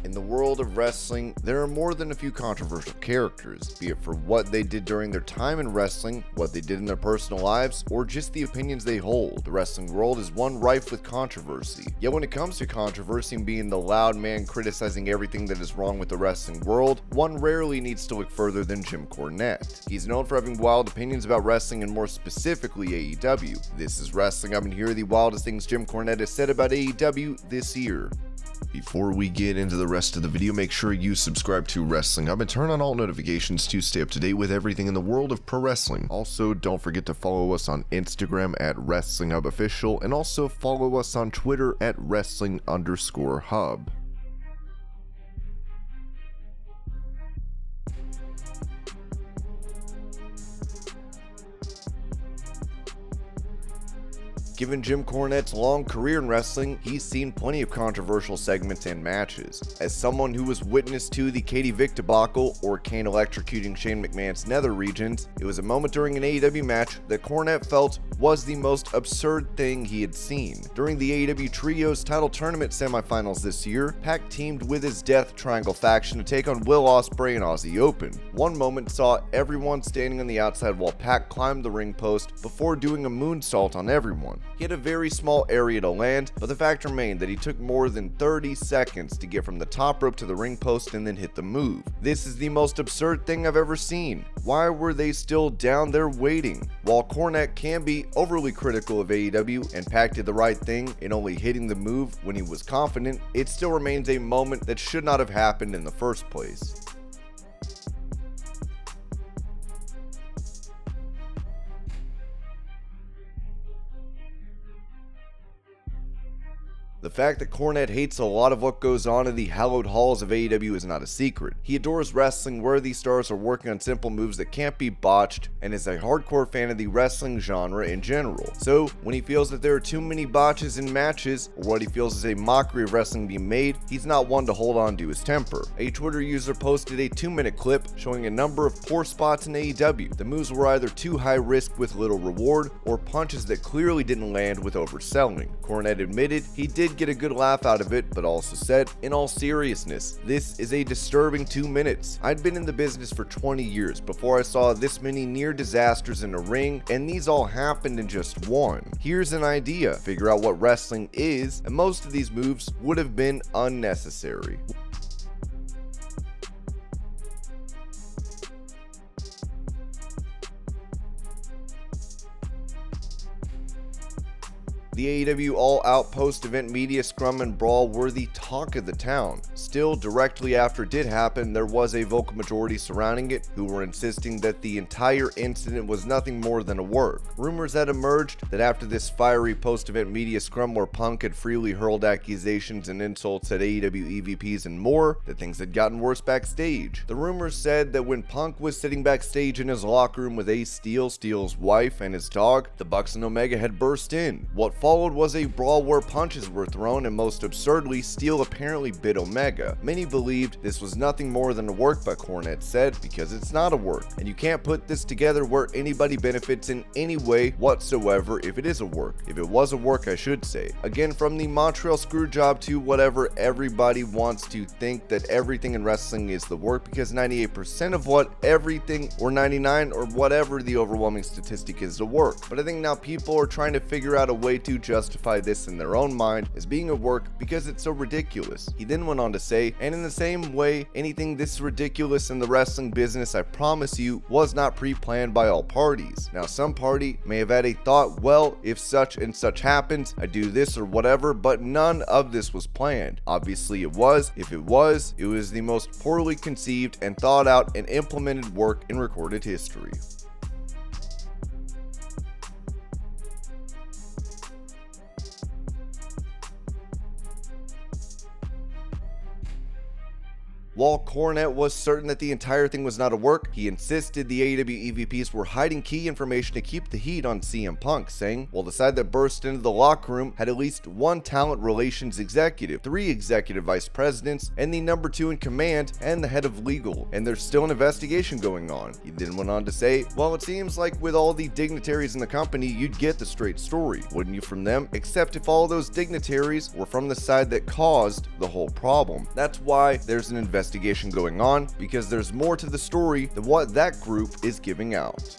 In the world of wrestling, there are more than a few controversial characters, be it for what they did during their time in wrestling, what they did in their personal lives, or just the opinions they hold. The wrestling world is one rife with controversy. Yet when it comes to controversy and being the loud man criticizing everything that is wrong with the wrestling world, one rarely needs to look further than Jim Cornette. He's known for having wild opinions about wrestling and more specifically AEW. This is Wrestling Up, and here are the wildest things Jim Cornette has said about AEW this year. Before we get into the rest of the video, make sure you subscribe to Wrestling Up and turn on all notifications to stay up to date with everything in the world of pro wrestling. Also, don't forget to follow us on Instagram at WrestlingHubOfficial and also follow us on Twitter at Wrestling_Hub. Given Jim Cornette's long career in wrestling, he's seen plenty of controversial segments and matches. As someone who was witness to the Katie Vick debacle, or Kane electrocuting Shane McMahon's nether regions, it was a moment during an AEW match that Cornette felt was the most absurd thing he had seen. During the AEW Trios title tournament semifinals this year, Pac teamed with his Death Triangle faction to take on Will Ospreay and Aussie Open. One moment saw everyone standing on the outside while Pac climbed the ring post before doing a moonsault on everyone. He had a very small area to land, but the fact remained that he took more than 30 seconds to get from the top rope to the ring post and then hit the move. This is the most absurd thing I've ever seen. Why were they still down there waiting? While Cornette can be overly critical of AEW and Pac did the right thing in only hitting the move when he was confident, it still remains a moment that should not have happened in the first place. The fact that Cornette hates a lot of what goes on in the hallowed halls of AEW is not a secret. He adores wrestling where these stars are working on simple moves that can't be botched and is a hardcore fan of the wrestling genre in general. So, when he feels that there are too many botches in matches, or what he feels is a mockery of wrestling being made, he's not one to hold on to his temper. A Twitter user posted a 2-minute clip showing a number of poor spots in AEW. The moves were either too high risk with little reward, or punches that clearly didn't land with overselling. Cornette admitted he did get a good laugh out of it, but also said, in all seriousness, this is a disturbing 2 minutes. I'd been in the business for 20 years before I saw this many near disasters in a ring, and these all happened in just one. Here's an idea. Figure out what wrestling is, and most of these moves would have been unnecessary. The AEW All Out post-event media scrum and brawl were the talk of the town. Still, directly after it did happen, there was a vocal majority surrounding it who were insisting that the entire incident was nothing more than a work. Rumors had emerged that after this fiery post-event media scrum where Punk had freely hurled accusations and insults at AEW EVPs and more, that things had gotten worse backstage. The rumors said that when Punk was sitting backstage in his locker room with Ace Steel, Steel's wife, and his dog, the Bucks and Omega had burst in. What followed was a brawl where punches were thrown, and most absurdly, Steel apparently bit Omega. Many believed this was nothing more than a work, but Cornette said, because it's not a work, and you can't put this together where anybody benefits in any way whatsoever if it is a work. If it was a work, I should say. Again, from the Montreal Screwjob to whatever, everybody wants to think that everything in wrestling is the work, because 98% of what everything, or 99, or whatever the overwhelming statistic is, the work. But I think now people are trying to figure out a way to justify this in their own mind as being a work because it's so ridiculous. He then went on to say, and in the same way, anything this ridiculous in the wrestling business, I promise you, was not pre-planned by all parties. Now, some party may have had a thought, well, if such and such happens, I do this or whatever, but none of this was planned. Obviously it was. If it was the most poorly conceived and thought out and implemented work in recorded history. While Cornette was certain that the entire thing was not a work, he insisted the AEW EVPs were hiding key information to keep the heat on CM Punk, saying, "Well, the side that burst into the locker room had at least one talent relations executive, 3 executive vice presidents, and the number 2 in command and the head of legal, and there's still an investigation going on." He then went on to say, "Well, it seems like with all the dignitaries in the company, you'd get the straight story, wouldn't you, from them? Except if all those dignitaries were from the side that caused the whole problem. That's why there's an investigation going on, because there's more to the story than what that group is giving out."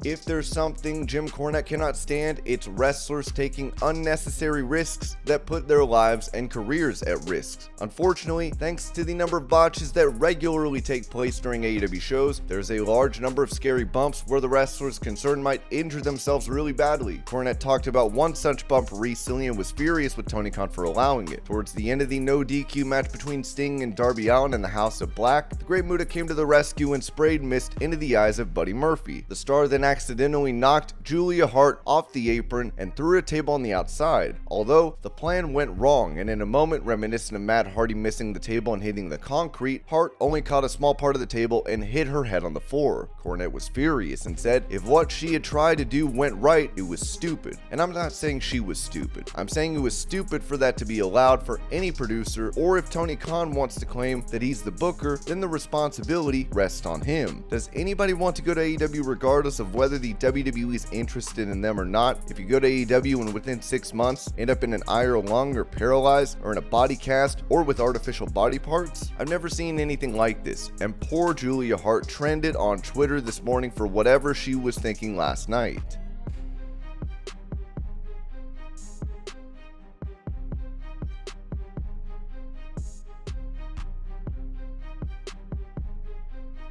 If there's something Jim Cornette cannot stand, it's wrestlers taking unnecessary risks that put their lives and careers at risk. Unfortunately, thanks to the number of botches that regularly take place during AEW shows, there's a large number of scary bumps where the wrestlers concerned might injure themselves really badly. Cornette talked about one such bump recently and was furious with Tony Khan for allowing it. Towards the end of the no DQ match between Sting and Darby Allin in the House of Black, the Great Muta came to the rescue and sprayed mist into the eyes of Buddy Murphy. The star then accidentally knocked Julia Hart off the apron and threw a table on the outside. Although the plan went wrong, and in a moment reminiscent of Matt Hardy missing the table and hitting the concrete, Hart only caught a small part of the table and hit her head on the floor. Cornette was furious and said if what she had tried to do went right, it was stupid. And I'm not saying she was stupid. I'm saying it was stupid for that to be allowed for any producer, or if Tony Khan wants to claim that he's the booker, then the responsibility rests on him. Does anybody want to go to AEW regardless of whether the WWE is interested in them or not? If you go to AEW and within 6 months end up in an eye or lung or paralyzed or in a body cast or with artificial body parts? I've never seen anything like this, and poor Julia Hart trended on Twitter this morning for whatever she was thinking last night.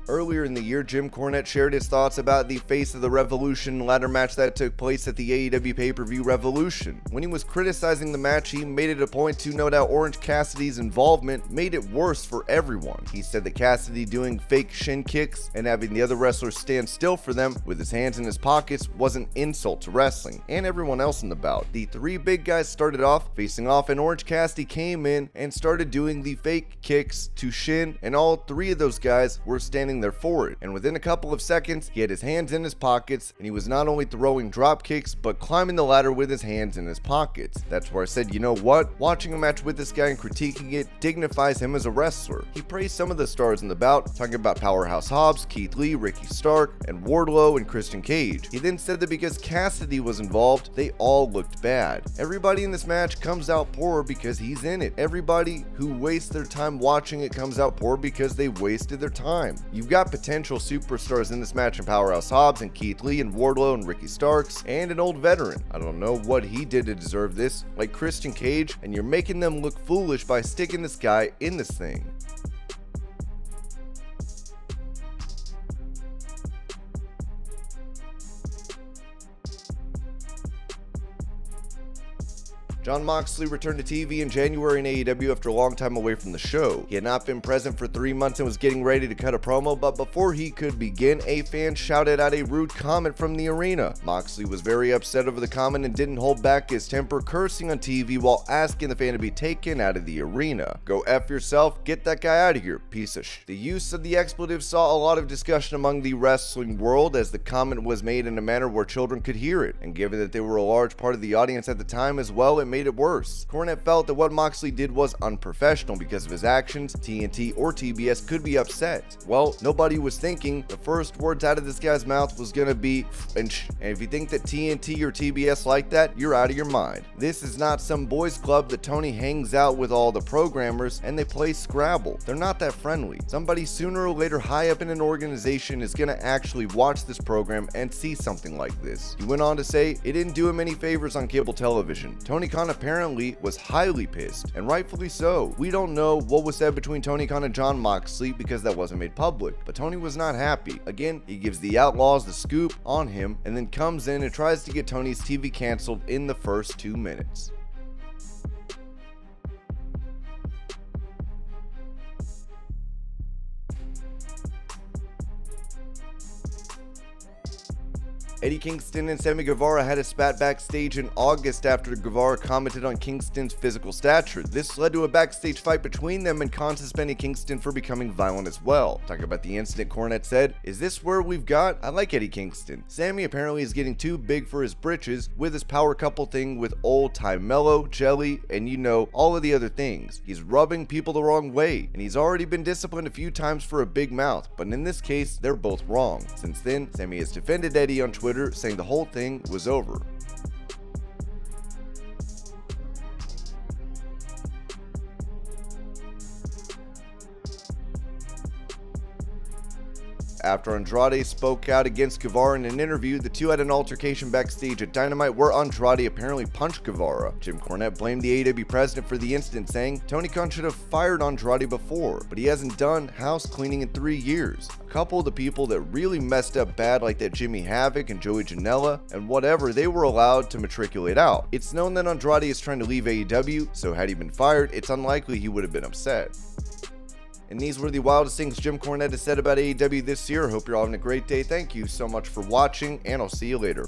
Earlier in the year, Jim Cornette shared his thoughts about the Face of the Revolution ladder match that took place at the AEW pay-per-view Revolution. When he was criticizing the match, he made it a point to note how Orange Cassidy's involvement made it worse for everyone. He said that Cassidy doing fake shin kicks and having the other wrestlers stand still for them with his hands in his pockets was an insult to wrestling and everyone else in the bout. The 3 big guys started off facing off, and Orange Cassidy came in and started doing the fake kicks to shin, and all 3 of those guys were standing there for it. And within a couple of seconds, he had his hands in his pockets, and he was not only throwing drop kicks, but climbing the ladder with his hands in his pockets. That's where I said, you know what? Watching a match with this guy and critiquing it dignifies him as a wrestler. He praised some of the stars in the bout, talking about Powerhouse Hobbs, Keith Lee, Ricky Stark, and Wardlow and Christian Cage. He then said that because Cassidy was involved, they all looked bad. Everybody in this match comes out poor because he's in it. Everybody who wastes their time watching it comes out poor because they wasted their time. You've got potential superstars in this match in Powerhouse Hobbs and Keith Lee and Wardlow and Ricky Starks, and an old veteran. I don't know what he did to deserve this, like Christian Cage, and you're making them look foolish by sticking this guy in this thing. Jon Moxley returned to TV in January in AEW after a long time away from the show. He had not been present for 3 months and was getting ready to cut a promo, but before he could begin, a fan shouted out a rude comment from the arena. Moxley was very upset over the comment and didn't hold back his temper, cursing on TV while asking the fan to be taken out of the arena. "Go F yourself, get that guy out of here, piece of sh." The use of the expletive saw a lot of discussion among the wrestling world, as the comment was made in a manner where children could hear it, and given that they were a large part of the audience at the time as well, it made it worse. Cornette felt that what Moxley did was unprofessional because of his actions. TNT or TBS could be upset. Well, nobody was thinking the first words out of this guy's mouth was gonna be and if you think that TNT or TBS like that, you're out of your mind. This is not some boys club that Tony hangs out with all the programmers and they play Scrabble. They're not that friendly. Somebody sooner or later high up in an organization is gonna actually watch this program and see something like this. He went on to say it didn't do him any favors on cable television. Tony Khan apparently was highly pissed, and rightfully so. We don't know what was said between Tony Khan and Jon Moxley because that wasn't made public, but Tony was not happy. Again, he gives the Outlaws the scoop on him and then comes in and tries to get Tony's TV canceled in the first 2 minutes. Eddie Kingston and Sammy Guevara had a spat backstage in August after Guevara commented on Kingston's physical stature. This led to a backstage fight between them and Khan suspending Kingston for becoming violent as well. Talking about the incident, Cornette said, "Is this where we've got? I like Eddie Kingston. Sammy apparently is getting too big for his britches with his power couple thing with old time Mello, Jelly, and you know, all of the other things. He's rubbing people the wrong way, and he's already been disciplined a few times for a big mouth, but in this case, they're both wrong." Since then, Sammy has defended Eddie on Twitter, saying the whole thing was over. After Andrade spoke out against Guevara in an interview, the two had an altercation backstage at Dynamite where Andrade apparently punched Guevara. Jim Cornette blamed the AEW president for the incident, saying Tony Khan should have fired Andrade before, but he hasn't done house cleaning in 3 years. A couple of the people that really messed up bad, like that Jimmy Havoc and Joey Janela and whatever, they were allowed to matriculate out. It's known that Andrade is trying to leave AEW, so had he been fired, it's unlikely he would have been upset. And these were the wildest things Jim Cornette has said about AEW this year. Hope you're all having a great day. Thank you so much for watching, and I'll see you later.